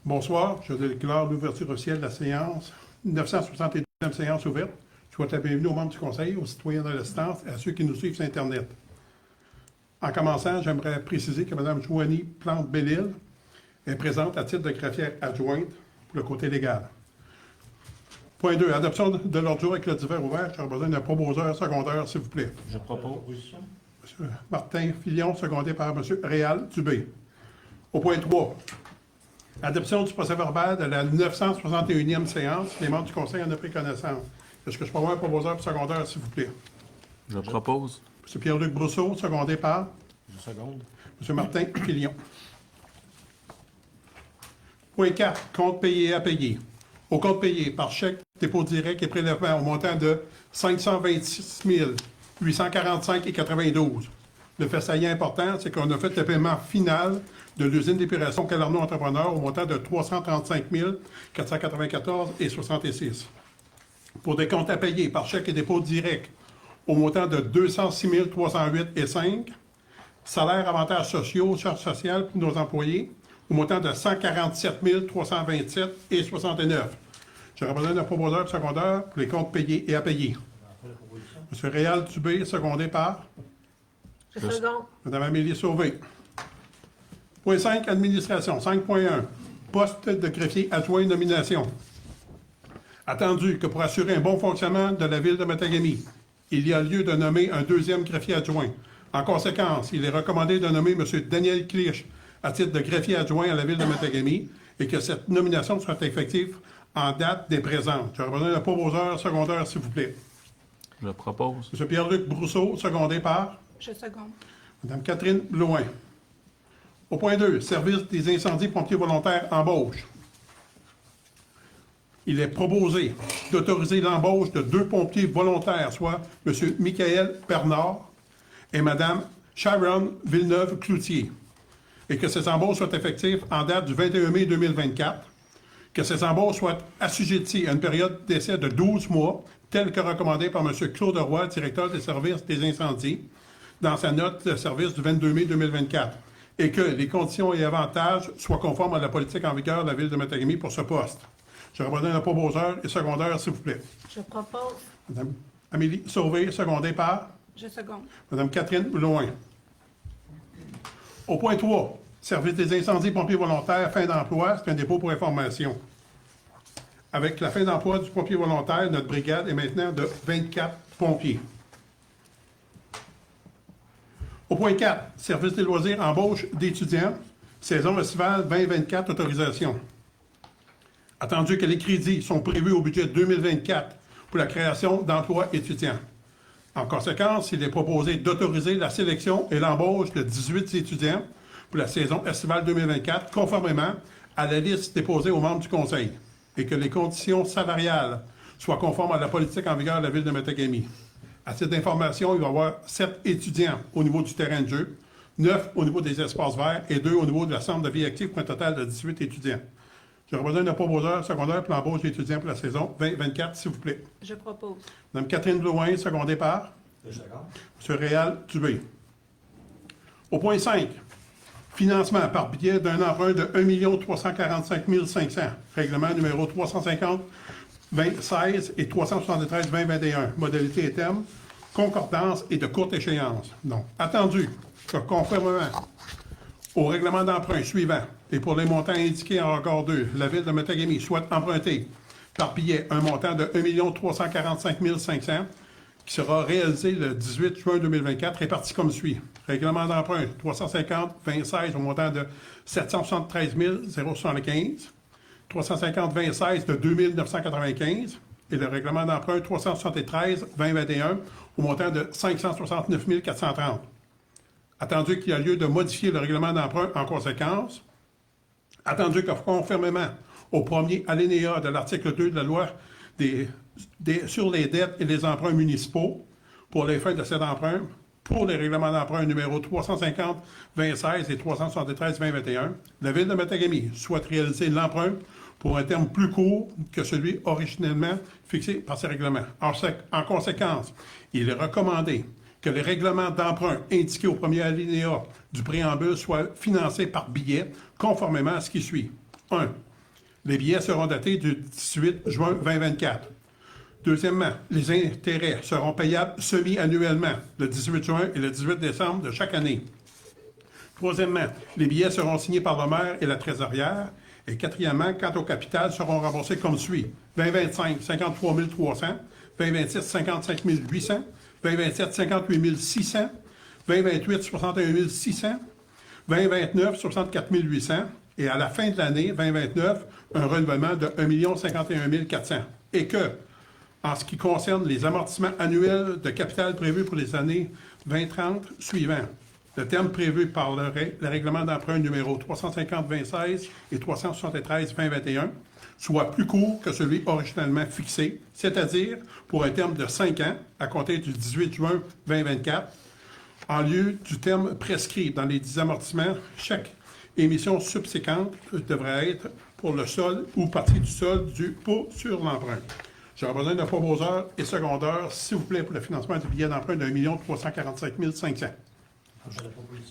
Bonsoir, je déclare l'ouverture officielle de la séance, 962e séance ouverte. Je souhaite la bienvenue aux membres du Conseil, aux citoyens de l'assistance et à ceux qui nous suivent sur Internet. En commençant, j'aimerais préciser que Mme Joanie Plante-Bellil est présente à titre de greffière adjointe pour le côté légal. Point 2. Adoption de l'ordre du jour avec le divers ouvert. J'aurais besoin d'un proposeur secondaire, s'il vous plaît. Je propose. M. Martin Filion, secondé par M. Réal Dubé. Au point 3. Adoption du procès-verbal de la 961e séance. Les membres du Conseil en ont pris connaissance. Est-ce que je peux avoir un proposeur secondaire, s'il vous plaît? Je propose. M. Pierre-Luc Brousseau, secondé par Je seconde. M. Martin Filion. Point 4. Compte payé et à payer. Au compte payé par chèque, dépôt direct et prélèvement au montant de 526 845,92. Le fait saillant important, c'est qu'on a fait le paiement final de l'usine d'épuration Calarno Entrepreneur au montant de 335 494,66. Pour des comptes à payer par chèque et dépôt direct au montant de 206 308,5. Salaires, avantages sociaux, charges sociales pour nos employés au montant de 147 327,69. J'aurais besoin d'un proposeur secondaire pour les comptes payés et à payer. M. Réal Dubé, secondé par Je seconde. Mme Amélie Sauvé. Point 5, administration. 5.1, poste de greffier adjoint nomination. Attendu que pour assurer un bon fonctionnement de la ville de Matagami, il y a lieu de nommer un deuxième greffier adjoint. En conséquence, il est recommandé de nommer M. Daniel Clich à titre de greffier adjoint à la ville de Matagami et que cette nomination soit effective en date des présentes. J'aurais besoin d'un proposeur secondaire, s'il vous plaît. Je propose. M. Pierre-Luc Brousseau, secondé par Je seconde. Mme Catherine Blouin. Au point 2, service des incendies pompiers volontaires embauche. Il est proposé d'autoriser l'embauche de 2 pompiers volontaires, soit M. Michael Bernard et Mme Sharon Villeneuve-Cloutier, et que ces embauches soient effectives en date du 21 mai 2024, que ces embauches soient assujetties à une période d'essai de 12 mois, telle que recommandée par M. Claude Roy, directeur des services des incendies, dans sa note de service du 22 mai 2024, et que les conditions et avantages soient conformes à la politique en vigueur de la Ville de Matagami pour ce poste. J'aurais besoin d'un proposeur et secondaire, s'il vous plaît. Je propose. Mme Amélie Sauvé, secondée par Je seconde. Mme Catherine Blouin. Au point 3, service des incendies pompiers volontaires, fin d'emploi, c'est un dépôt pour information. Avec la fin d'emploi du pompier volontaire, notre brigade est maintenant de 24 pompiers. Au point 4, service des loisirs, embauche d'étudiants, saison estivale 2024, autorisation. Attendu que les crédits sont prévus au budget 2024 pour la création d'emplois étudiants. En conséquence, il est proposé d'autoriser la sélection et l'embauche de 18 étudiants pour la saison estivale 2024, conformément à la liste déposée aux membres du Conseil, et que les conditions salariales soient conformes à la politique en vigueur de la Ville de Matagami. À titre d'information, il va y avoir 7 étudiants au niveau du terrain de jeu, 9 au niveau des espaces verts et 2 au niveau de la centre de vie active pour un total de 18 étudiants. J'aurais besoin d'un proposeur secondaire pour l'embauche d'étudiants pour la saison 2024, s'il vous plaît. Je propose. Mme Catherine Blouin, secondée par Je seconde. M. Réal Dubé. Au point 5, financement par biais d'un emprunt de 1 345 500, règlement numéro 350-2016 et 373-2021, modalité et thème, concordance et de courte échéance. Donc, attendu que conformément au règlement d'emprunt suivant et pour les montants indiqués en regard 2, la Ville de Matagami souhaite emprunter par billet un montant de 1 345 500 qui sera réalisé le 18 juin 2024, réparti comme suit. Règlement d'emprunt 350-2016 au montant de 773 075, 350-2016 de 2 995 et le règlement d'emprunt 373-2021 au montant de 569 430. Attendu qu'il y a lieu de modifier le règlement d'emprunt en conséquence, attendu que conformément au premier alinéa de l'article 2 de la loi sur les dettes et les emprunts municipaux, pour les fins de cet emprunt, pour les règlements d'emprunt numéro 350-2016 et 373-2021, la Ville de Matagami souhaite réaliser l'emprunt pour un terme plus court que celui originellement fixé par ces règlements. En conséquence, il est recommandé que les règlements d'emprunt indiqués au premier alinéa du préambule soient financés par billet, conformément à ce qui suit. 1. Les billets seront datés du 18 juin 2024. Deuxièmement, les intérêts seront payables semi-annuellement, le 18 juin et le 18 décembre de chaque année. Troisièmement, les billets seront signés par le maire et la trésorière. Et quatrièmement, quant au capital, seront remboursés comme suit. 2025, 53 300. 2026, 55 800. 2027, 58 600. 2028, 61 600. 2029, 64 800. Et à la fin de l'année 2029, un renouvellement de 1 051 400. Et que, en ce qui concerne les amortissements annuels de capital prévus pour les années 2030 suivantes, le terme prévu par le règlement d'emprunt numéro 350-2016 et 373-2021 soit plus court que celui originellement fixé, c'est-à-dire pour un terme de 5 ans à compter du 18 juin 2024, en lieu du terme prescrit dans les 10 amortissements. Chaque émission subséquente devrait être pour le solde ou partie du solde du pot sur l'emprunt. J'aurai besoin d'un proposeur et secondeur, s'il vous plaît, pour le financement du billet d'emprunt de 1 345 500.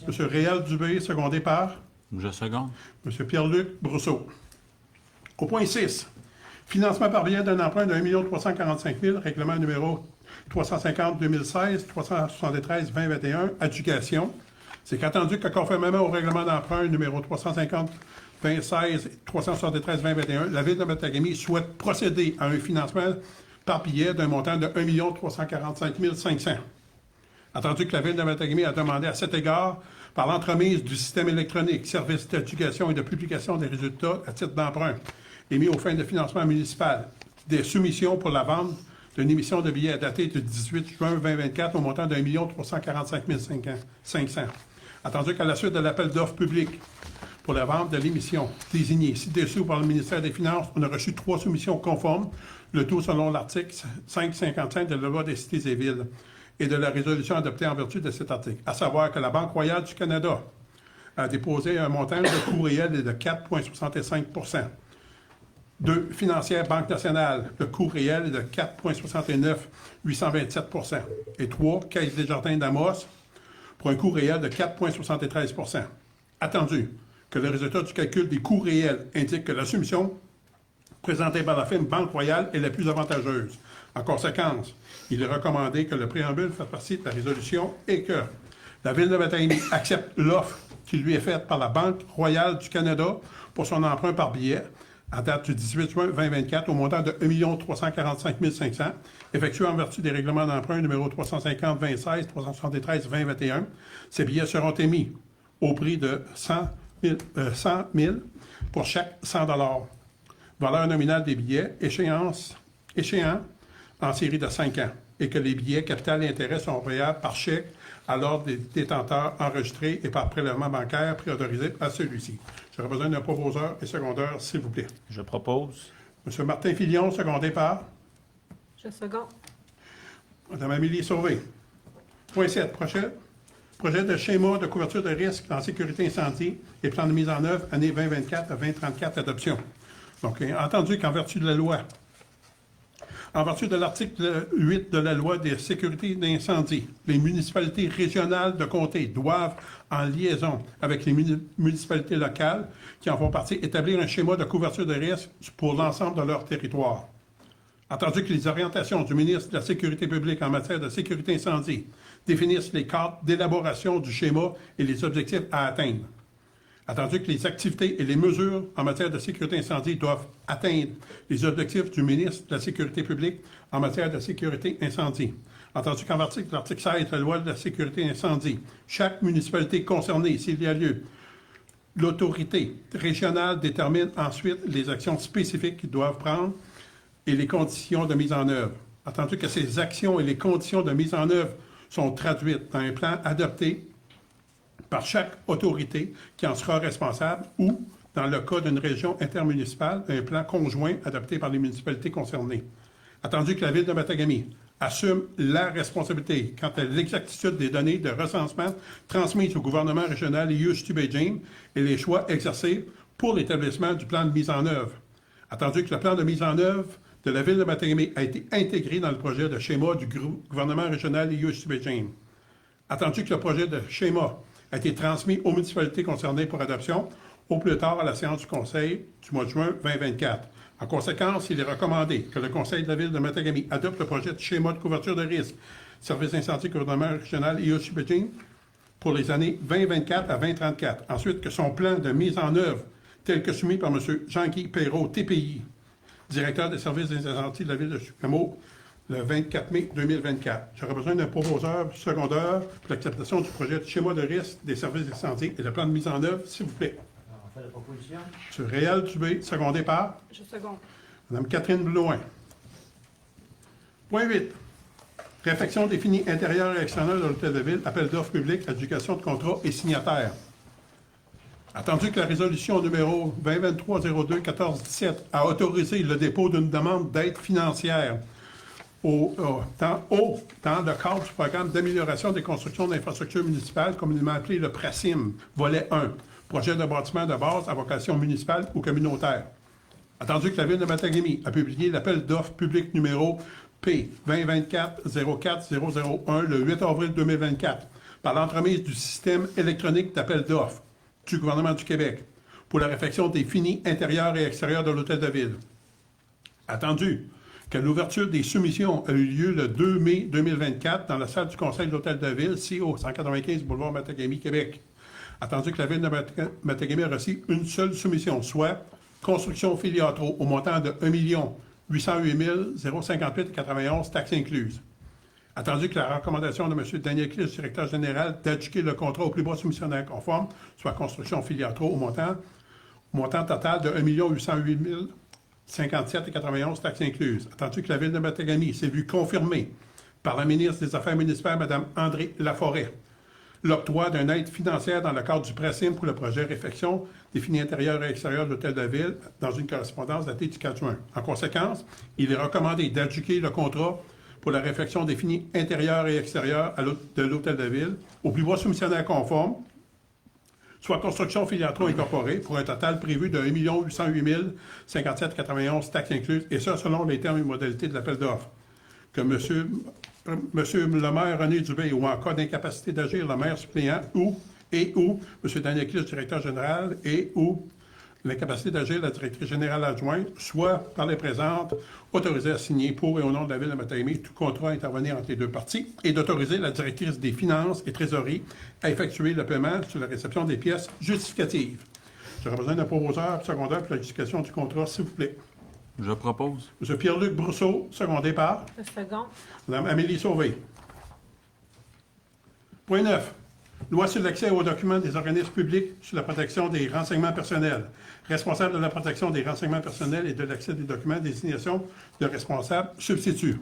M. Réal Dubé, secondé par Je seconde. M. Pierre-Luc Brousseau. Au point 6, financement par billet d'un emprunt de 1 345 000, règlement numéro 350-2016, 373-2021, adjudication. C'est qu'attendu que conformément au règlement d'emprunt numéro 350-2016 et 373-2021, la Ville de Matagami souhaite procéder à un financement par billet d'un montant de 1 345 500. Attendu que la Ville de Matagami a demandé à cet égard, par l'entremise du système électronique, service d'éducation et de publication des résultats à titre d'emprunt, émis aux fins de financement municipal, des soumissions pour la vente d'une émission de billets datée du 18 juin 2024 au montant de 1 345 500. Attendu qu'à la suite de l'appel d'offres public pour la vente de l'émission désignée ci-dessous par le ministère des Finances, on a reçu 3 soumissions conformes, le tout selon l'article 555 de la Loi des cités et villes et de la résolution adoptée en vertu de cet article, à savoir que la Banque royale du Canada a déposé un montant de coût réel de 4,65 2. Financière Banque nationale, le coût réel est de 4,69 827 et 3. Caisse des Jardins d'Amos, pour un coût réel de 4,73 Attendu que le résultat du calcul des coûts réels indique que la soumission présentée par la firme Banque royale est la plus avantageuse. En conséquence, il est recommandé que le préambule fasse partie de la résolution et que la Ville de Matagami accepte l'offre qui lui est faite par la Banque royale du Canada pour son emprunt par billet à date du 18 juin 2024 au montant de 1 345 500, effectué en vertu des règlements d'emprunt numéro 350-2016, 373-2021. Ces billets seront émis au prix de 100 000 pour chaque 100 $. Valeur nominale des billets, échéant en série de 5 ans, et que les billets capital et intérêt sont payables par chèque à l'ordre des détenteurs enregistrés et par prélèvement bancaire priorisé à celui-ci. J'aurais besoin d'un proposeur et secondeur, s'il vous plaît. Je propose. M. Martin Filion, secondé par Je seconde. Mme Amélie Sauvé. Point 7. Projet de schéma de couverture de risque en sécurité incendie et plan de mise en œuvre année 2024 à 2034, adoption. Donc, entendu qu'en vertu de la loi, en vertu de l'article 8 de la loi des sécurités d'incendie, les municipalités régionales de comté doivent, en liaison avec les municipalités locales qui en font partie, établir un schéma de couverture de risque pour l'ensemble de leur territoire. Entendu que les orientations du ministre de la Sécurité publique en matière de sécurité incendie définissent les cadres d'élaboration du schéma et les objectifs à atteindre. Attendu que les activités et les mesures en matière de sécurité incendie doivent atteindre les objectifs du ministre de la Sécurité publique en matière de sécurité incendie. Entendu qu'en vertu de l'article 16 de la loi de la sécurité incendie, chaque municipalité concernée, s'il y a lieu, l'autorité régionale détermine ensuite les actions spécifiques qu'ils doivent prendre et les conditions de mise en œuvre. Entendu que ces actions et les conditions de mise en œuvre sont traduites dans un plan adopté par chaque autorité qui en sera responsable ou, dans le cas d'une région intermunicipale, un plan conjoint adopté par les municipalités concernées. Attendu que la Ville de Matagami assume la responsabilité quant à l'exactitude des données de recensement transmises au gouvernement régional et USTBJAME et les choix exercés pour l'établissement du plan de mise en œuvre. Attendu que le plan de mise en œuvre de la Ville de Matagami a été intégré dans le projet de schéma du gouvernement régional et USTBJAME. Attendu que le projet de schéma a été transmis aux municipalités concernées pour adoption, au plus tard à la séance du Conseil du mois de juin 2024. En conséquence, il est recommandé que le Conseil de la Ville de Matagami adopte le projet de schéma de couverture de risque, service d'incendie gouvernement régional et OCBG pour les années 2024 à 2034. Ensuite, que son plan de mise en œuvre, tel que soumis par M. Jean-Guy Perrault, TPI, directeur des services des incendies de la Ville de Chicago, le 24 mai 2024. J'aurais besoin d'un proposeur secondaire pour l'acceptation du projet de schéma de risque des services d'incendie et le plan de mise en œuvre, s'il vous plaît. Alors, on fait la proposition. M. Réal Dubé, secondé par Je seconde. Mme Catherine Blouin. Point 8. Réfection définie intérieure et extérieure de l'Hôtel de Ville, appel d'offres publiques, adjudication de contrats et signataires. Attendu que la résolution numéro 2023-02-14-17 a autorisé le dépôt d'une demande d'aide financière dans le cadre du programme d'amélioration des constructions d'infrastructures municipales, communément appelé le PRACIM, volet 1, projet de bâtiment de base à vocation municipale ou communautaire. Attendu que la Ville de Matagami a publié l'appel d'offres public numéro P 2024-04-001 le 8 avril 2024 par l'entremise du système électronique d'appel d'offres du gouvernement du Québec pour la réfection des finis intérieurs et extérieurs de l'Hôtel de Ville. Attendu que l'ouverture des soumissions a eu lieu le 2 mai 2024 dans la salle du Conseil de l'Hôtel de Ville, CO 195 boulevard Matagami, Québec. Attendu que la Ville de Matagami a reçu une seule soumission, soit construction filiatro au montant de 1 808 058,91 taxes incluses. Attendu que la recommandation de M. Daniel Clich, directeur général, d'adjudiquer le contrat au plus bas soumissionnaire conforme, soit construction filiatro au montant total de 1 808 057,91 taxes incluses. Attendu que la Ville de Matagami s'est vue confirmer par la ministre des Affaires municipales, Mme André Laforêt, l'octroi d'une aide financière dans le cadre du PRACIM pour le projet réfection des finis intérieurs et extérieurs de l'Hôtel de Ville dans une correspondance datée du 4 juin. En conséquence, il est recommandé d'adjudiquer le contrat pour la réfection des finis intérieurs et extérieurs de l'Hôtel de Ville au plus bas soumissionnaire conforme, soit construction filiatro incorporée, pour un total prévu de 1 808 057,91 taxes incluses, et ça selon les termes et modalités de l'appel d'offres. Que M. le maire René Dubé, ou en cas d'incapacité d'agir, le maire suppléant, ou M. Daniel Clich, directeur général, ou l'incapacité d'agir, la directrice générale adjointe, soit par les présentes, autorisée à signer pour et au nom de la Ville de Matagami tout contrat à intervenir entre les deux parties, et d'autoriser la directrice des finances et trésorerie à effectuer le paiement sur la réception des pièces justificatives. J'aurais besoin d'un proposeur secondaire pour la justification du contrat, s'il vous plaît. Je propose. M. Pierre-Luc Brousseau, secondé par Je seconde. Mme Amélie Sauvé. Point 9. Loi sur l'accès aux documents des organismes publics sur la protection des renseignements personnels. Responsable de la protection des renseignements personnels et de l'accès des documents, désignation de responsable substitut.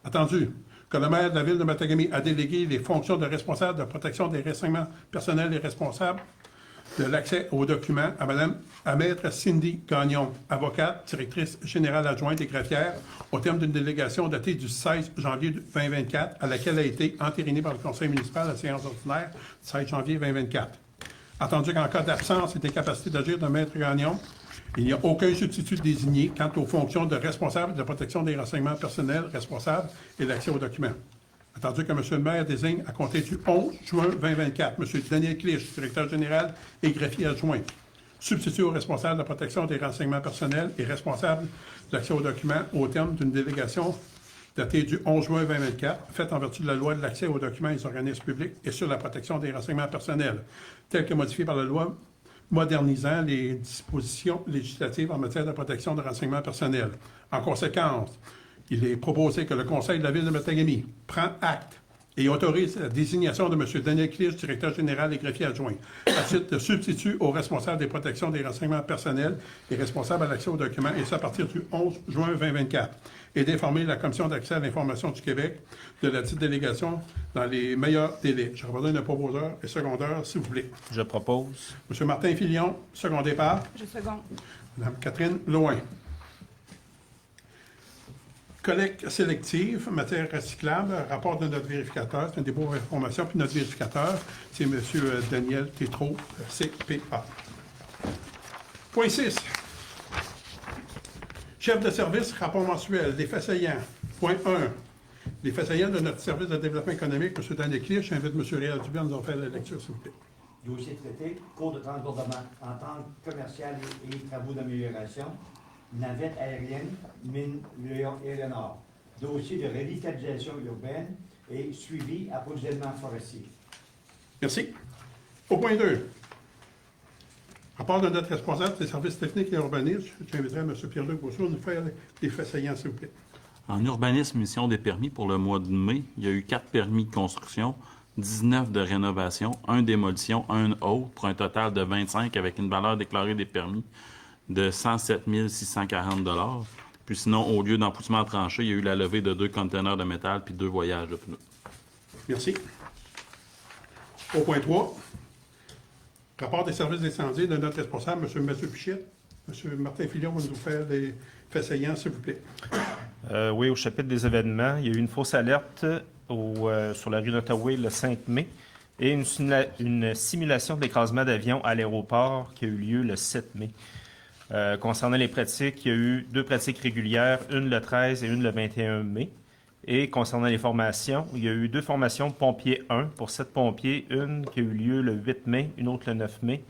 Attendu que le maire de la Ville de Matagami a délégué les fonctions de responsable de protection des renseignements personnels et responsable de l'accès aux documents à Maître Cindy Gagnon, avocate, directrice générale adjointe et greffière, au terme d'une délégation datée du 16 janvier 2024, à laquelle a été entérinée par le Conseil municipal à la séance ordinaire du 16 janvier 2024. Attendu qu'en cas d'absence et d'incapacité d'agir de Maître Gagnon, il n'y a aucun substitut désigné quant aux fonctions de responsable de la protection des renseignements personnels, responsable et l'accès aux documents. Attendu que M. le maire désigne à compter du 11 juin 2024 M. Daniel Clich, directeur général et greffier adjoint, substitut au responsable de la protection des renseignements personnels et responsable de l'accès aux documents au terme d'une délégation datée du 11 juin 2024, faite en vertu de la loi de l'accès aux documents et aux organismes publics et sur la protection des renseignements personnels, telle que modifiée par la loi modernisant les dispositions législatives en matière de protection de renseignements personnels. En conséquence, il est proposé que le Conseil de la Ville de Matagami prend acte et autorise la désignation de M. Daniel Clich, directeur général et greffier adjoint, à titre de substitut au responsable des protections des renseignements personnels et responsable à l'accès aux documents, et ça à partir du 11 juin 2024, et d'informer la Commission d'accès à l'information du Québec de la dite délégation dans les meilleurs délais. Je besoin d'un proposeur et secondaire, s'il vous plaît. Je propose. M. Martin Filion, secondé par Je seconde. Mme Catherine Loin. Collecte sélective, matière recyclable, rapport de notre vérificateur, c'est un dépôt d'information, puis notre vérificateur, c'est M. Daniel Tétrault, CPA. Point 6. Chef de service, rapport mensuel, les faits saillants. Point 1. Les faits saillants de notre service de développement économique, M. Daniel Clich, j'invite M. Réal Dubé à nous en faire la lecture, s'il vous plaît. Dossier traité, cours de transbordement, entente commerciale et travaux d'amélioration, navette aérienne, mine Léonard. Dossier de revitalisation urbaine et suivi approvisionnement forestier. Merci. Au point 2. Rapport de notre responsable des services techniques et urbanistes, j'inviterai M. Pierre-Luc Bousseau à nous faire les faits saillants, s'il vous plaît. En urbanisme, mission des permis pour le mois de mai, il y a eu 4 permis de construction, 19 de rénovation, 1 démolition, 1 autre, pour un total de 25 avec une valeur déclarée des permis de 107 640 $. Puis sinon, au lieu d'empoussement en tranchée, il y a eu la levée de 2 conteneurs de métal puis 2 voyages de pneus. Merci. Au point 3. Rapport des services d'incendie de notre responsable, M. Mathieu Pichette. M. Martin Fillon va nous faire les faits saillants, s'il vous plaît. Oui, au chapitre des événements, il y a eu une fausse alerte sur la rue d'Ottawa le 5 mai et une simulation d'écrasement d'avion à l'aéroport qui a eu lieu le 7 mai. Concernant les pratiques, il y a eu 2 pratiques régulières, une le 13 et une le 21 mai. Et concernant les formations, il y a eu 2 formations pompiers 1 pour 7 pompiers, une qui a eu lieu le 8 mai, une autre le 9 mai.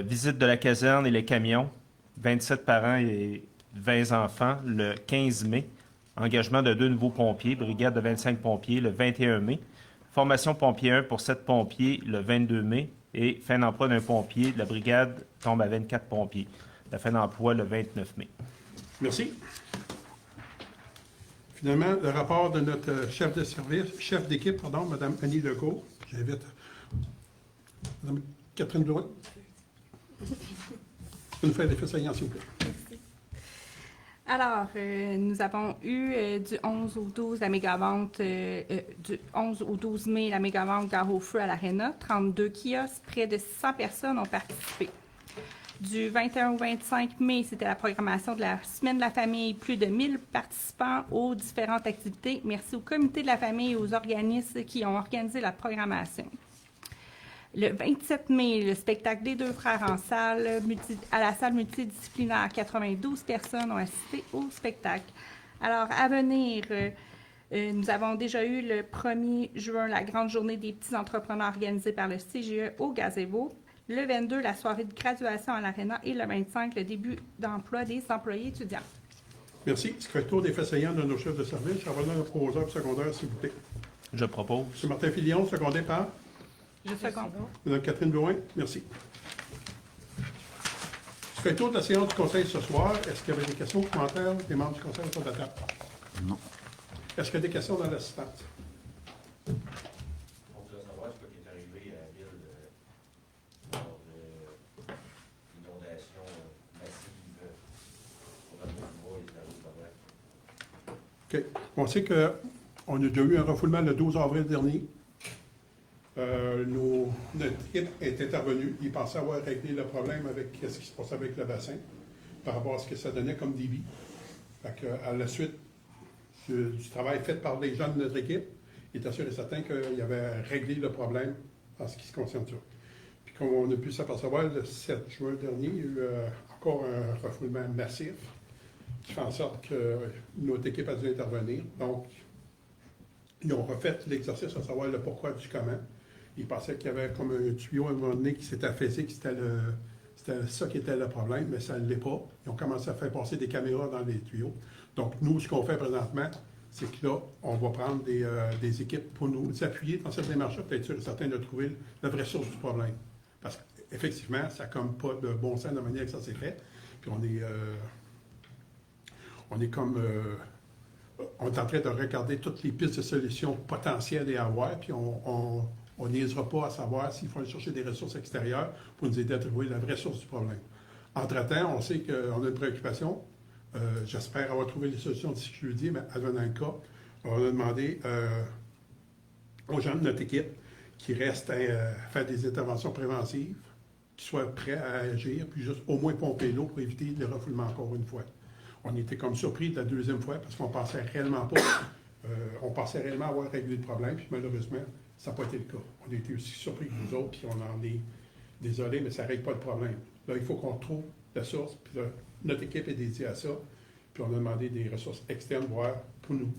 Visite de la caserne et les camions, 27 parents et 20 enfants le 15 mai. Engagement de 2 nouveaux pompiers, brigade de 25 pompiers le 21 mai. Formation pompier 1 pour 7 pompiers le 22 mai. Et fin d'emploi d'un pompier, la brigade tombe à 24 pompiers. La fin d'emploi le 29 mai. Merci. Finalement, le rapport de notre chef de service, chef d'équipe, pardon, Mme Annie Legault. J'invite Mme Catherine Blouin. Vous nous faire des faits saillants, s'il vous plaît. Alors, nous avons eu du 11 au 12 la méga-vente, du 11 au 12 mai la méga-vente Gare au feu à l'Arena. 32 kiosques, près de 600 personnes ont participé. Du 21 au 25 mai, c'était la programmation de la Semaine de la famille. Plus de 1000 participants aux différentes activités. Merci au comité de la famille et aux organismes qui ont organisé la programmation. Le 27 mai, le spectacle des 2 frères en salle, à la salle multidisciplinaire. 92 personnes ont assisté au spectacle. Alors, à venir, nous avons déjà eu le 1er juin la grande journée des petits entrepreneurs organisée par le CGE au Gazebo. Le 22, la soirée de graduation à l'Arena. Et le 25, le début d'emploi des employés étudiants. Merci. Ce fait le tour des faits saillants de nos chefs de service. Je reviens au proposeur secondaire, s'il vous plaît. Je propose. M. Martin Fillon, secondé par Je seconde. Mme Catherine Blouin. Merci. Ce fait le tour de la séance du Conseil ce soir. Est-ce qu'il y avait des questions ou commentaires des membres du Conseil autour de la table? Non. Est-ce qu'il y a des questions dans l'assistance? On voudrait savoir ce qui est arrivé à la ville lors de l'inondation massive au niveau du bois et de la rue de OK. On sait qu'on a déjà eu un refoulement le 12 avril dernier. Notre équipe est intervenue. Ils pensaient avoir réglé le problème avec ce qui se passait avec le bassin par rapport à ce que ça donnait comme débit. Fait que, à la suite du travail fait par les gens de notre équipe, il était sûr et certain qu'il avait réglé le problème en ce qui se concerne ça. Puis comme on a pu s'apercevoir le 7 juin dernier, il y a eu encore un refoulement massif qui fait en sorte que notre équipe a dû intervenir. Donc, ils ont refait l'exercice à savoir le pourquoi du comment. Ils pensaient qu'il y avait comme un tuyau à un moment donné qui s'était affaissé, que c'était ça qui était le problème, mais ça ne l'est pas. Ils ont commencé à faire passer des caméras dans les tuyaux. Donc, nous, ce qu'on fait présentement, c'est que là, on va prendre des équipes pour nous appuyer dans cette démarche-là, pour être sûr et certain de trouver la vraie source du problème. Parce qu'effectivement, ça n'a comme pas de bon sens de la manière que ça s'est fait. Puis on est en train de regarder toutes les pistes de solutions potentielles et à avoir, puis on n'hésitera pas à savoir s'il faut aller chercher des ressources extérieures pour nous aider à trouver la vraie source du problème. Entre-temps, on sait qu'on a une préoccupation. J'espère avoir trouvé les solutions d'ici jeudi, mais advenant le cas, on a demandé aux gens de notre équipe qui restent à faire des interventions préventives, qui soient prêts à agir, puis juste au moins pomper l'eau pour éviter le refoulement encore une fois. On était comme surpris de la deuxième fois parce qu'on pensait réellement pas, on pensait réellement avoir réglé le problème, puis malheureusement, ça n'a pas été le cas. On a été aussi surpris que vous autres, puis on en est désolé, mais ça ne règle pas le problème. Là, il faut qu'on trouve la source, puis là, notre équipe est dédiée à ça, puis on a demandé des ressources externes, voire pour nous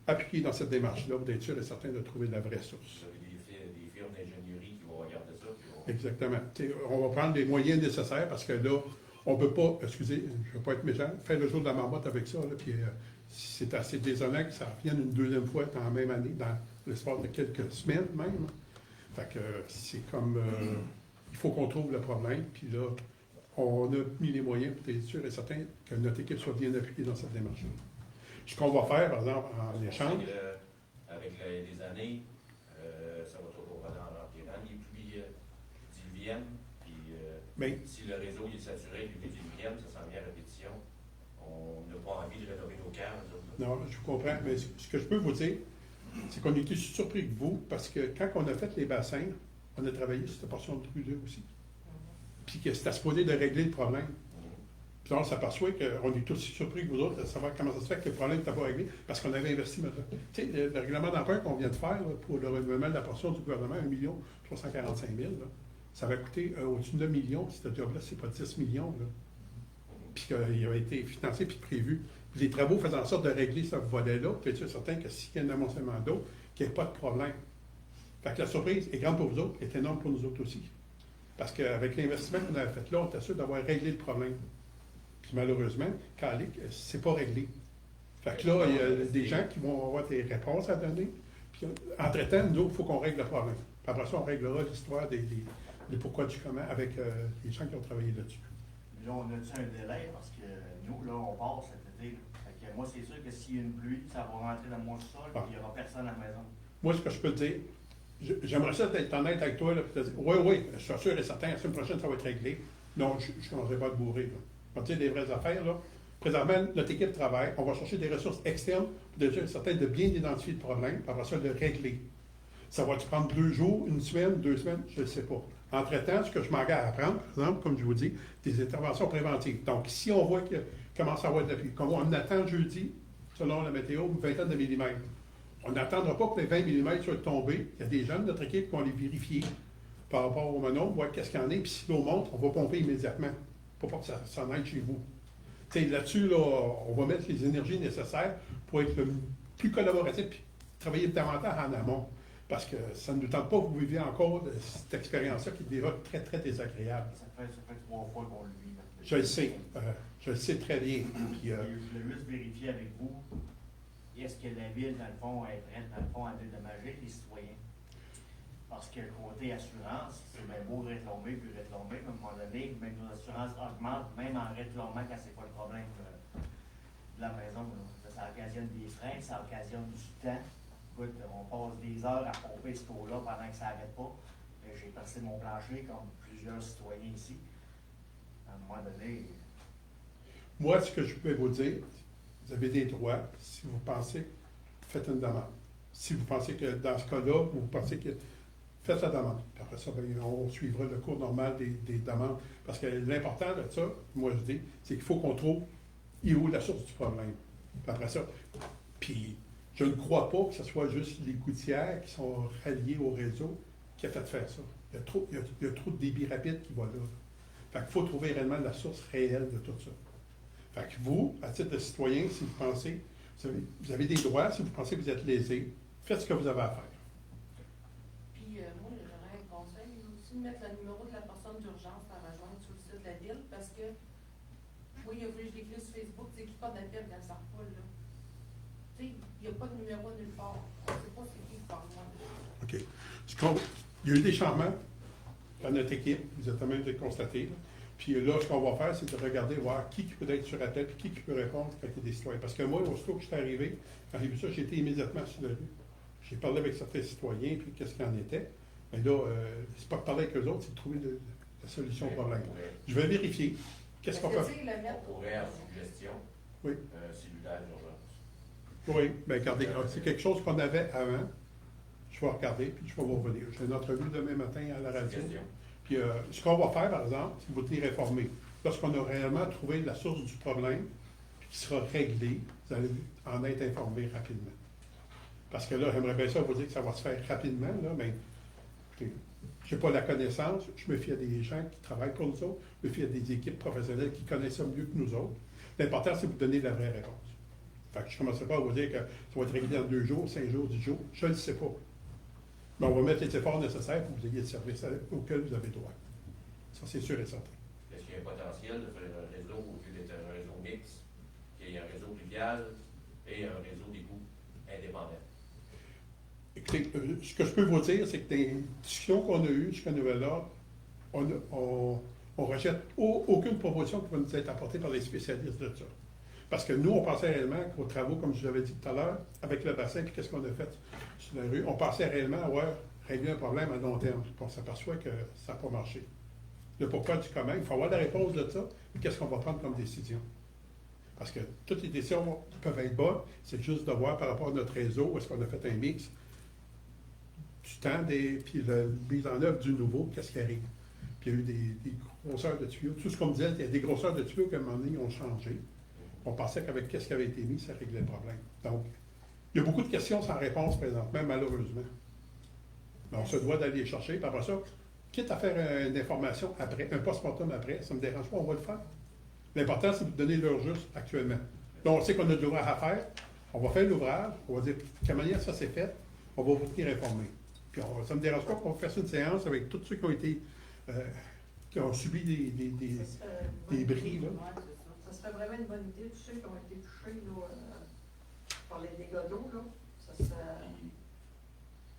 appuyer dans cette démarche-là, pour être sûr et certain de trouver la vraie source. Vous avez des firmes d'ingénierie qui vont regarder ça, puis Exactement. On va prendre les moyens nécessaires parce que là, on ne peut pas, excusez, je ne veux pas être méchant, faire le jour de la marmotte avec ça. Là, puis c'est assez désolant que ça revienne une deuxième fois dans la même année, dans l'espace de quelques semaines même. Fait que c'est comme, il faut qu'on trouve le problème. Puis là, on a mis les moyens pour être sûr et certain que notre équipe soit bien appuyée dans cette démarche. Ce qu'on va faire, par exemple, en échange. Avec les années, ça va toujours aller en empirant. Les pluies diluviennes, puis Mais si le réseau est saturé, les pluies diluviennes, ça s'en vient à répétition. On n'a pas envie de rénover nos caves. non, je vous comprends, mais ce que je peux vous dire, c'est qu'on était surpris que vous, parce que quand on a fait les bassins, on a travaillé sur cette portion de rue-là aussi. Puis que c'était supposé de régler le problème. Puis on s'aperçoit qu'on est aussi surpris que vous autres de savoir comment ça se fait que le problème n'était pas réglé, parce qu'on avait investi maintenant. Tu sais, le règlement d'emprunt qu'on vient de faire là, pour le renouvellement de la portion du gouvernement, 1 345 000, là, ça va coûter au-dessus de 9 millions. Ce job-là, c'est pas 10 millions. Là. Puis qu'il a été financé puis prévu. Puis les travaux faisaient en sorte de régler ce volet-là, puis être certain que s'il y a un amoncellement d'eau, qu'il n'y ait pas de problème. Fait que la surprise est grande pour vous autres, est énorme pour nous autres aussi. Parce qu'avec l'investissement qu'on avait fait là, on était sûr d'avoir réglé le problème. Puis malheureusement, Calic, c'est pas réglé. Fait que là, il y a des gens qui vont avoir des réponses à donner. Puis entre-temps, nous autres, il faut qu'on règle le problème. Puis après ça, on réglera l'histoire des pourquoi du comment avec les gens qui ont travaillé là-dessus. Là, on a-tu un délai? Parce que nous, là, on part cet été. Fait que moi, c'est sûr que s'il y a une pluie, ça va rentrer dans mon sol, puis il n'y aura personne à la maison. Moi, ce que je peux te dire, j'aimerais ça être honnête avec toi, là, puis te dire, oui, je suis sûr et certain, la semaine prochaine, ça va être réglé. Non, je ne commencerai pas à te bourrer. Là. On va dire des vraies affaires. Là. Présentement, notre équipe travaille. On va chercher des ressources externes pour être certain de bien identifier le problème, puis après ça, de le régler. Ça va-tu prendre 2 jours, 1 semaine, 2 semaines? Je ne sais pas. Entre-temps, ce que je m'engage à prendre, par exemple, comme je vous dis, des interventions préventives. Donc, si on voit qu'il commence à avoir de la pluie, comme on attend jeudi, selon la météo, une vingtaine de millimètres. On n'attendra pas que les 20 mm soient tombés. Il y a des gens de notre équipe qui vont les vérifier par rapport au mononcle, voir qu'est-ce qu'il y en a, puis si l'eau monte, on va pomper immédiatement pour pas que ça s'en aille chez vous. Là-dessus, là, on va mettre les énergies nécessaires pour être le plus collaboratif et travailler davantage en amont. Parce que ça ne nous tente pas que vous viviez encore de cette expérience-là qui est déjà très, très désagréable. Ça fait 3 fois qu'on le vit. Je le sais très bien. Puis, Je voulais juste vérifier avec vous, est-ce que la ville, dans le fond, est prête, dans le fond, à dédommager les citoyens? Parce que côté assurance, c'est bien beau réclamer, puis réclamer, mais à un moment donné, même nos assurances augmentent, même en réclamant quand c'est pas le problème de la maison. Là. Ça occasionne des frais, ça occasionne du temps. Écoute, on passe des heures à pomper ce eau-là pendant que ça n'arrête pas. J'ai percé mon plancher comme plusieurs citoyens ici. À un moment donné. moi, ce que je peux vous dire, vous avez des droits. Si vous pensez, faites une demande. Si vous pensez que dans ce cas-là, vous pensez que faites la demande. Puis après ça, bien, on suivra le cours normal des demandes. Parce que l'important de ça, moi je dis, c'est qu'il faut qu'on trouve où est la source du problème. Puis après ça, puis je ne crois pas que ce soit juste les gouttières qui sont reliées au réseau qui a fait faire ça. Il y a trop de débit rapide qui va là. Fait qu'il faut trouver réellement la source réelle de tout ça. Fait que vous, à titre de citoyen, si vous pensez, vous avez des droits, si vous pensez que vous êtes lésé, faites ce que vous avez à faire. Puis, moi, j'aurais un conseil aussi de mettre le numéro de la personne d'urgence à rejoindre sur le site de la ville parce que, oui, il y a vu, je l'écris sur Facebook, c'est qu'il n'y a pas d'appel quand ça repoule, là. Tu sais, il n'y a pas de numéro nulle part. On ne sait pas c'est qui parle moi. OK. Il y a eu des changements dans notre équipe, vous êtes même constaté. Là. Puis là, ce qu'on va faire, c'est de regarder, voir qui peut être sur appel, puis qui peut répondre quand il y a des citoyens. Parce que moi, aussitôt que je suis arrivé, quand j'ai vu ça, j'ai été immédiatement sur la rue. J'ai parlé avec certains citoyens, puis qu'est-ce qu'il en était. Mais là, c'est pas de parler avec eux autres, c'est de trouver la solution au problème. Je vais vérifier. Qu'est-ce qu'on peut faire? On pourrait, en suggestion, Oui. cellulaire d'urgence. Oui, bien, regardez, c'est quelque chose qu'on avait avant. Je vais regarder, puis je vais vous revenir. J'ai une entrevue demain matin à la radio. Suggestion. Puis ce qu'on va faire, par exemple, c'est vous tenir informé. Lorsqu'on a réellement trouvé la source du problème, puis qui sera réglé, vous allez en être informé rapidement. Parce que là, j'aimerais bien ça vous dire que ça va se faire rapidement, là, mais je n'ai pas la connaissance. Je me fie à des gens qui travaillent pour nous autres. Je me fie à des équipes professionnelles qui connaissent ça mieux que nous autres. L'important, c'est de vous donner la vraie réponse. Fait que je ne commencerai pas à vous dire que ça va être réglé en 2 jours, 5 jours, 10 jours. Je ne le sais pas. Mais on va mettre les efforts nécessaires pour que vous ayez le service auquel vous avez droit. Ça, c'est sûr et certain. Est-ce qu'il y a un potentiel de faire un réseau, au lieu d'être un réseau mixte, qu'il y ait un réseau pluvial et un réseau d'égout indépendant? Écoutez, ce que je peux vous dire, c'est que dans les discussions qu'on a eues jusqu'à nouvel ordre, on rejette aucune proposition qui va nous être apportée par les spécialistes de ça. Parce que nous, on pensait réellement qu'aux travaux, comme je vous avais dit tout à l'heure, avec le bassin, puis qu'est-ce qu'on a fait sur la rue, on pensait réellement avoir réglé un problème à long terme. Puis on s'aperçoit que ça n'a pas marché. Le pourquoi du comment, il faut avoir la réponse de ça, puis qu'est-ce qu'on va prendre comme décision. Parce que toutes les décisions peuvent être bonnes, c'est juste de voir par rapport à notre réseau, est-ce qu'on a fait un mix du temps, puis la mise en œuvre du nouveau, qu'est-ce qui arrive. Puis il y a eu des grosseurs de tuyaux. Tout ce qu'on me disait, il y a des grosseurs de tuyaux qu'à un moment donné, ont changé. On pensait qu'avec qu'est-ce qui avait été mis, ça réglait le problème. Donc, il y a beaucoup de questions sans réponse présentement, malheureusement. Mais on se doit d'aller les chercher. Puis après ça, quitte à faire une information après, un post-mortem après, ça ne me dérange pas, on va le faire. L'important, c'est de donner l'heure juste actuellement. Là, on sait qu'on a de l'ouvrage à faire. On va faire l'ouvrage. On va dire de quelle manière ça s'est fait. On va vous tenir informé. Puis ça ne me dérange pas qu'on fasse une séance avec tous ceux qui ont été qui ont subi des bris. Là. Ouais, c'est ça. Ça serait vraiment une bonne idée, tous ceux qui ont été touchés là, par les dégâts d'eau. Là. Ça serait...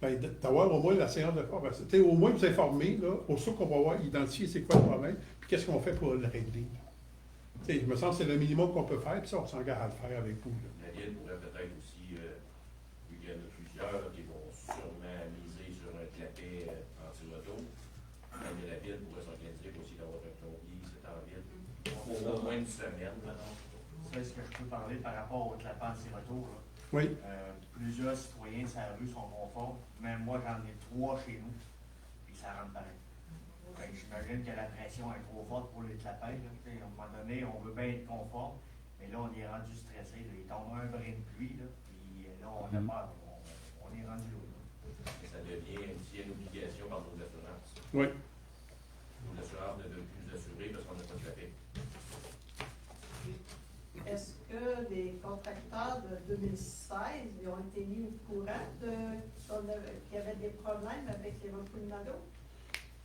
Ben, d'avoir au moins la séance de formation. Au moins vous informer, là, au sûr qu'on va voir, identifier c'est quoi le problème, puis qu'est-ce qu'on fait pour le régler. Je me sens que c'est le minimum qu'on peut faire, puis ça, on s'engage à le faire avec vous. Là. La ville pourrait peut-être aussi, vu qu'il y en a plusieurs qui vont sûrement miser sur un clapet anti-retour, la ville pourrait s'organiser pour aussi d'avoir un plombier, c'est en ville, pour au moins une semaine, maintenant. C'est ce que je peux parler par rapport au clapet anti-retour. Là. Oui. Plusieurs citoyens de la rue sont conformes. Même moi, j'en ai 3 chez nous. Puis ça rentre pareil. J'imagine que la pression est trop forte pour les clapets. À un moment donné, on veut bien être conforme. Mais là, on est rendu stressé. Là. Il tombe un brin de pluie. Là, puis là, on a peur. On est rendu là. Ça devient aussi une obligation par nos assurances. Oui. Nos assurances ne veulent plus nous assurer parce qu'on n'a pas de clapet. Est-ce que les contracteurs de 2016 ils ont été mis au courant qu'il y avait des problèmes avec les refoulements d'eau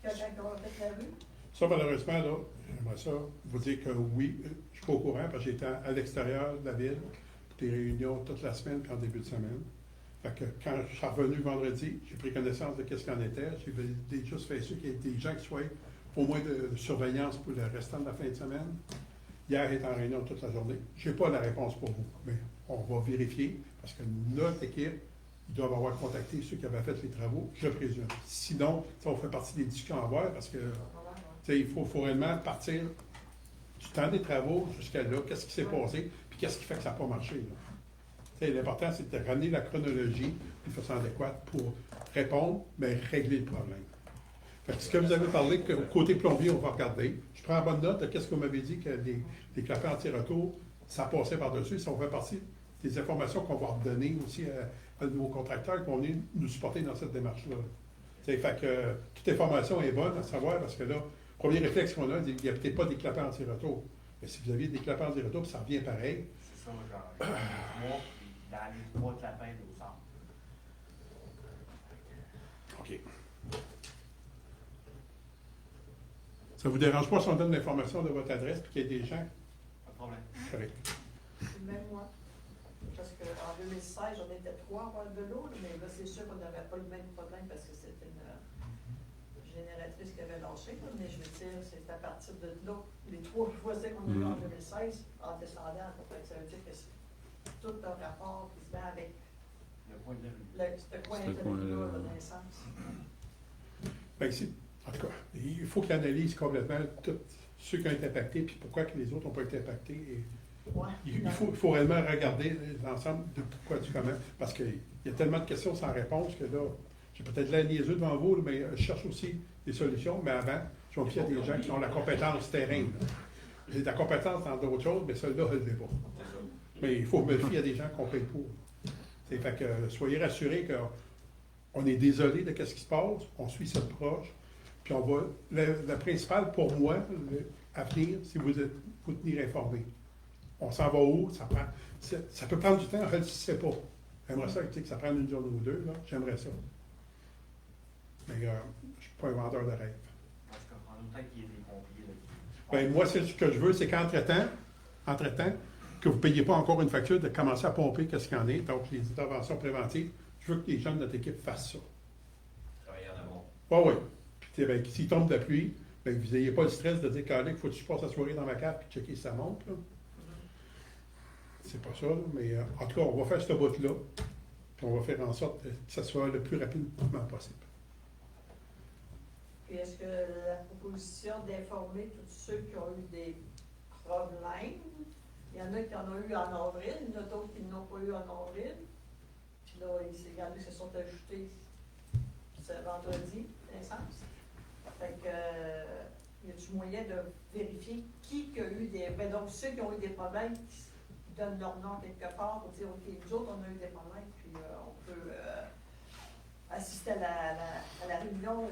quand on a fait la rue? Ça, malheureusement, là, j'aimerais ça vous dire que oui, je ne suis pas au courant parce que j'étais à l'extérieur de la ville pour des réunions toute la semaine puis en début de semaine. Fait que quand je suis revenu vendredi, j'ai pris connaissance de ce qu'il en était. J'ai juste fait sûr qu'il y ait des gens qui soient au moins de surveillance pour le restant de la fin de semaine. Hier, j'étais en réunion toute la journée. Je n'ai pas la réponse pour vous, mais on va vérifier parce que notre équipe, ils doivent avoir contacté ceux qui avaient fait les travaux, je présume. Sinon, ça fait partie des discussions à avoir parce que il faut réellement partir du temps des travaux jusqu'à là, qu'est-ce qui s'est passé, puis qu'est-ce qui fait que ça n'a pas marché. L'important, c'est de ramener la chronologie de façon adéquate pour répondre, mais régler le problème. Fait que ce que vous avez parlé, que côté plombier, on va regarder. Je prends en bonne note de ce que vous m'avez dit, que les clapets anti-retour, ça passait par-dessus. Ça fait partie des informations qu'on va redonner aussi à nos contracteurs qui vont venir nous supporter dans cette démarche-là. Fait que toute information est bonne à savoir parce que là, premier réflexe qu'on a, il n'y a peut-être pas des clapets anti-retour. Mais si vous aviez des clapets anti-retour, ça revient pareil. C'est ça, genre, il y a 3, puis dans les 3 clapets au centre. OK. Ça ne vous dérange pas si on donne l'information de votre adresse et qu'il y ait des gens? Pas de problème. Correct. Même moi. Parce qu'en 2016, j'en étais 3 à avoir de l'eau, mais là, c'est sûr qu'on n'avait pas le même problème parce que c'était une génératrice qui avait lâché. Là, mais je veux dire, c'est à partir de là, les 3 voisins qu'on a eu en 2016, en descendant, ça veut dire que c'est tout un rapport qui se met avec Le point de vue. ce coin de rue-là, dans le sens. Bien, en tout cas, il faut qu'il analyse complètement tous ceux qui ont été impactés puis pourquoi que les autres n'ont pas été impactés. Et Ouais, il faut réellement regarder l'ensemble de pourquoi du comment. Parce qu'il y a tellement de questions sans réponse que là, j'ai peut-être la niaiseux devant vous, mais je cherche aussi des solutions. Mais avant, je me fie à des gens qui ont la compétence terrain. J'ai de la compétence dans d'autres choses, mais celle-là, je ne l'ai pas. Mais il faut me fier à des gens qui ont payé pour. Fait que soyez rassurés qu'on est désolé de ce qui se passe, on suit ça de proche. Puis on va. Le principal pour moi, à venir, c'est vous tenir informés. On s'en va où? Ça peut prendre du temps, en fait, je ne sais pas. J'aimerais ça que ça prenne une journée ou deux, là. J'aimerais ça. Mais je ne suis pas un vendeur de rêve. En tout cas, en autant qu'il y ait des pompiers, là, qui... Ben, moi, c'est ce que je veux, c'est qu'entre-temps, que vous ne payiez pas encore une facture de commencer à pomper qu'est-ce qu'il y en est, donc les interventions préventives, je veux que les gens de notre équipe fassent ça. Travailler en amont. Oui, oui. Puis, tu sais, ben, s'il tombe de la pluie, ben, vous n'ayez pas le stress de dire, il faut que je passe la soirée dans ma cave et checker si ça monte. Là. C'est pas ça, là, mais en tout cas, on va faire ce bout-là. Puis on va faire en sorte que ça soit le plus rapidement possible. Puis est-ce que la proposition d'informer tous ceux qui ont eu des problèmes, il y en a qui en ont eu en avril, il y en a d'autres qui n'ont pas eu en avril. Puis là, il y en a qui se sont ajoutés ce vendredi, l'instance. Fait que, y a-t-il moyen de vérifier qui a eu des... Ben donc, ceux qui ont eu des problèmes, qui donnent leur nom quelque part pour dire, OK, nous autres, on a eu des problèmes, puis on peut assister à la réunion.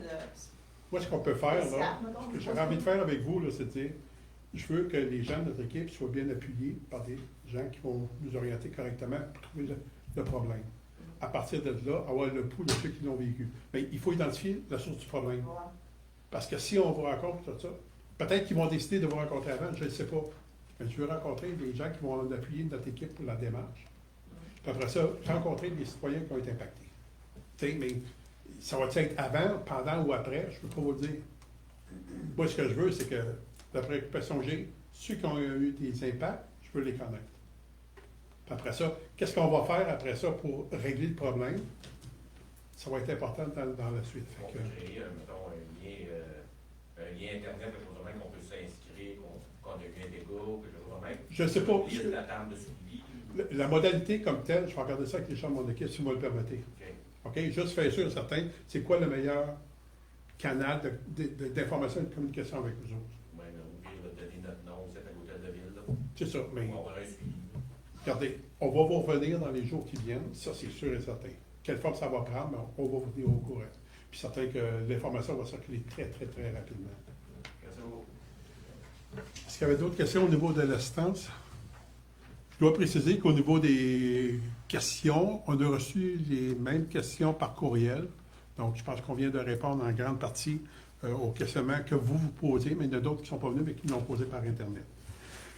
Moi, ce qu'on peut faire, spéciale, là, mettons, ce que j'aurais envie de faire avec vous, là, c'est de dire, je veux que les gens de notre équipe soient bien appuyés par des gens qui vont nous orienter correctement pour trouver le problème. À partir de là, avoir le pouls de ceux qui l'ont vécu. Mais il faut identifier la source du problème. Ouais. Parce que si on vous rencontre tout ça, peut-être qu'ils vont décider de vous rencontrer avant, je ne sais pas. Mais je veux rencontrer des gens qui vont appuyer notre équipe pour la démarche. Puis après ça, rencontrer des citoyens qui ont été impactés. Tu sais, mais ça va être avant, pendant ou après, je ne peux pas vous le dire. Moi, ce que je veux, c'est que la préoccupation que j'ai, ceux qui ont eu des impacts, je veux les connaître. Puis après ça, qu'est-ce qu'on va faire après ça pour régler le problème? Ça va être important dans la suite. On peut créer, mettons, un lien Internet, quelque chose de même qu'on peut s'inscrire, qu'on a eu un dégât, quelque chose de même. Je ne sais pas. Liste d'attente de suivi. La modalité comme telle, je vais regarder ça avec les gens de mon équipe, si vous me le permettez. OK? Juste faire sûr et certain, c'est quoi le meilleur canal d'information et de communication avec vous autres? Oui, mais au pire, de donner notre nom, c'est à l'hôtel de ville. Là. C'est ça, mais On va avoir un suivi. regardez, on va vous revenir dans les jours qui viennent, ça c'est sûr et certain. Quelle forme ça va prendre, mais on va vous tenir au courant. Puis certain que l'information va circuler très, très, très rapidement. Merci beaucoup. Est-ce qu'il y avait d'autres questions au niveau de l'assistance? Je dois préciser qu'au niveau des questions, on a reçu les mêmes questions par courriel. Donc, je pense qu'on vient de répondre en grande partie aux questionnements que vous posez, mais il y en a d'autres qui ne sont pas venus, mais qui l'ont posé par Internet.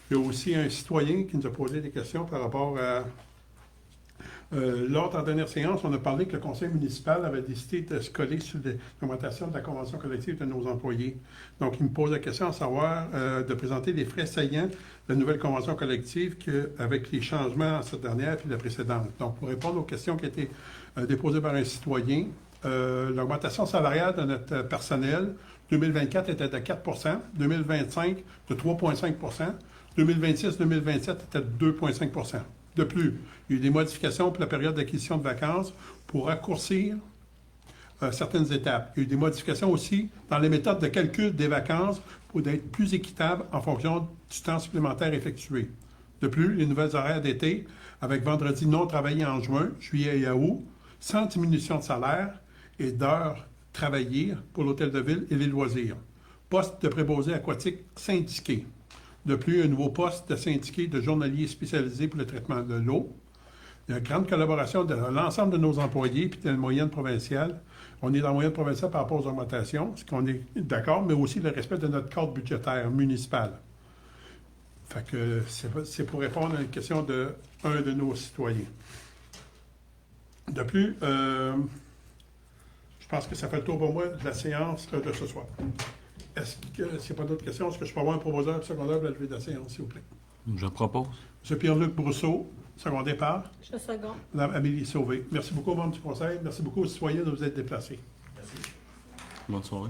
Il y a aussi un citoyen qui nous a posé des questions par rapport à... lors de la dernière séance, on a parlé que le conseil municipal avait décidé de se coller sur l'augmentation de la convention collective de nos employés. Donc, il me pose la question à savoir de présenter les frais saillants de la nouvelle convention collective avec les changements à cette dernière puis la précédente. Donc, pour répondre aux questions qui ont été déposées par un citoyen, l'augmentation salariale de notre personnel, 2024 était de 4 2025 de 3,5 2026-2027 était de 2,5 De plus, il y a eu des modifications pour la période d'acquisition de vacances pour raccourcir certaines étapes. Il y a eu des modifications aussi dans les méthodes de calcul des vacances pour être plus équitables en fonction du temps supplémentaire effectué. De plus, les nouvelles horaires d'été, avec vendredi non travaillé en juin, juillet et août, sans diminution de salaire et d'heures travaillées pour l'hôtel de ville et les loisirs. Poste de préposé aquatique syndiqué. De plus, un nouveau poste de syndiqué de journalier spécialisé pour le traitement de l'eau. Il y a une grande collaboration de l'ensemble de nos employés puis de la moyenne provinciale. On est dans la moyenne provinciale par rapport aux augmentations, ce qu'on est d'accord, mais aussi le respect de notre cadre budgétaire municipal. Fait que c'est pour répondre à une question de un de nos citoyens. De plus, je pense que ça fait le tour pour moi de la séance de ce soir. Est-ce que, s'il n'y a pas d'autres questions, est-ce que je peux avoir un proposeur secondaire pour la levée de la séance, s'il vous plaît? Je propose. M. Pierre-Luc Brousseau, secondaire par Je second. Mme Amélie Sauvé. Merci beaucoup aux membres du Conseil. Merci beaucoup aux citoyens de vous être déplacés. Merci. Bonne soirée.